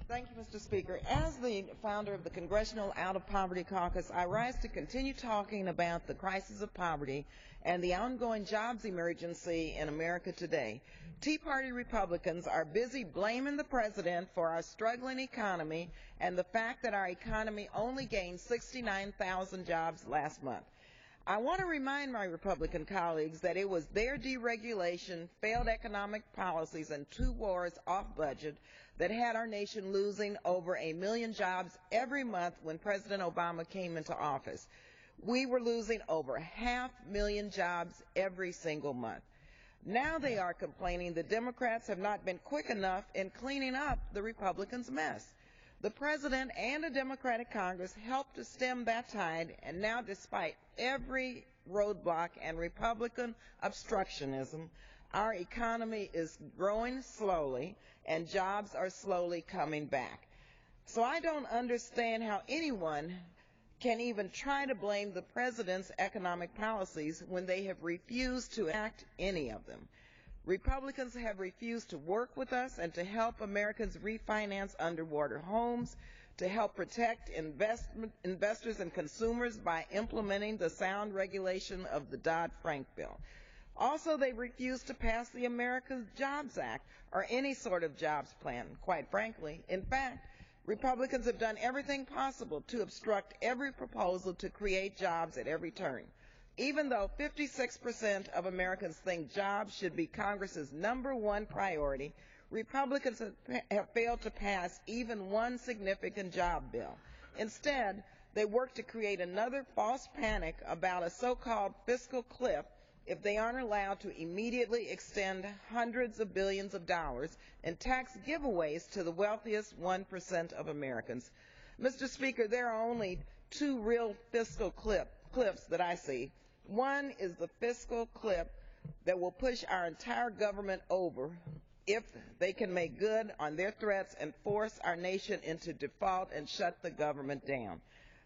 Thank you, Mr. Speaker. As the founder of the Congressional Out of Poverty Caucus, I rise to continue talking about the crisis of poverty and the ongoing jobs emergency in America today. Tea Party Republicans are busy blaming the president for our struggling economy and the fact that our economy only gained 69,000 jobs last month. I want to remind my Republican colleagues that it was their deregulation, failed economic policies, and 2 wars off budget that had our nation losing over 1 million jobs every month when President Obama came into office. We were losing over 500,000 jobs every single month. Now they are complaining the Democrats have not been quick enough in cleaning up the Republicans' mess. The President and a Democratic Congress helped to stem that tide, and now despite every roadblock and Republican obstructionism, our economy is growing slowly and jobs are slowly coming back. So I don't understand how anyone can even try to blame the President's economic policies when they have refused to enact any of them. Republicans have refused to work with us and to help Americans refinance underwater homes, to help protect investors and consumers by implementing the sound regulation of the Dodd-Frank bill. Also, they refused to pass the American Jobs Act or any sort of jobs plan, quite frankly. In fact, Republicans have done everything possible to obstruct every proposal to create jobs at every turn. Even though 56% of Americans think jobs should be Congress's #1 priority, Republicans have failed to pass even one significant job bill. Instead, they work to create another false panic about a so-called fiscal cliff if they aren't allowed to immediately extend hundreds of billions of dollars in tax giveaways to the wealthiest 1% of Americans. Mr. Speaker, there are only 2 real fiscal cliffs that I see. One is the fiscal cliff that will push our entire government over if they can make good on their threats and force our nation into default and shut the government down.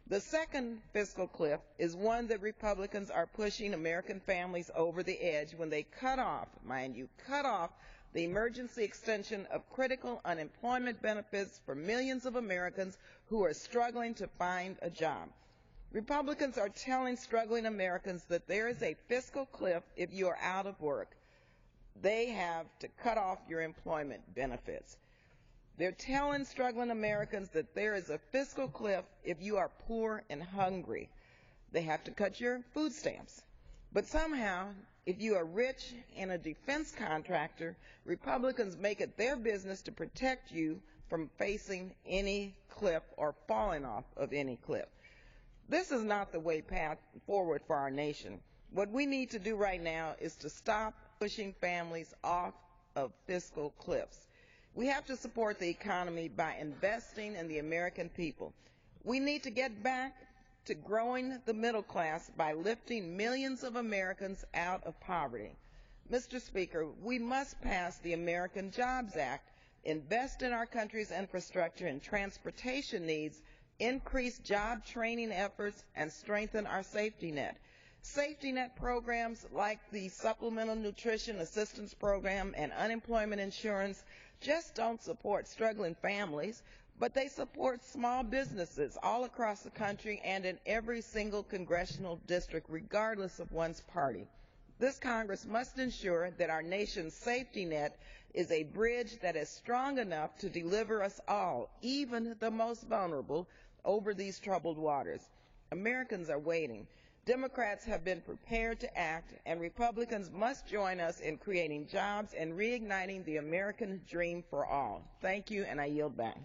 The second fiscal cliff is one that Republicans are pushing American families over the edge when they cut off, mind you, the emergency extension of critical unemployment benefits for millions of Americans who are struggling to find a job. Republicans are telling struggling Americans that there is a fiscal cliff if you are out of work. They have to cut off your employment benefits. They're telling struggling Americans that there is a fiscal cliff if you are poor and hungry. They have to cut your food stamps. But somehow, if you are rich and a defense contractor, Republicans make it their business to protect you from facing any cliff or falling off of any cliff. This is not the way path forward for our nation. What we need to do right now is to stop pushing families off of fiscal cliffs. We have to support the economy by investing in the American people. We need to get back to growing the middle class by lifting millions of Americans out of poverty. Mr. Speaker, we must pass the American Jobs Act, invest in our country's infrastructure and transportation needs, increase job training efforts, and strengthen our safety net. Safety net programs like the Supplemental Nutrition Assistance Program and unemployment insurance just don't support struggling families, but they support small businesses all across the country and in every single congressional district, regardless of one's party. This Congress must ensure that our nation's safety net is a bridge that is strong enough to deliver us all, even the most vulnerable, over these troubled waters. Americans are waiting. Democrats have been prepared to act, and Republicans must join us in creating jobs and reigniting the American dream for all. Thank you, and I yield back.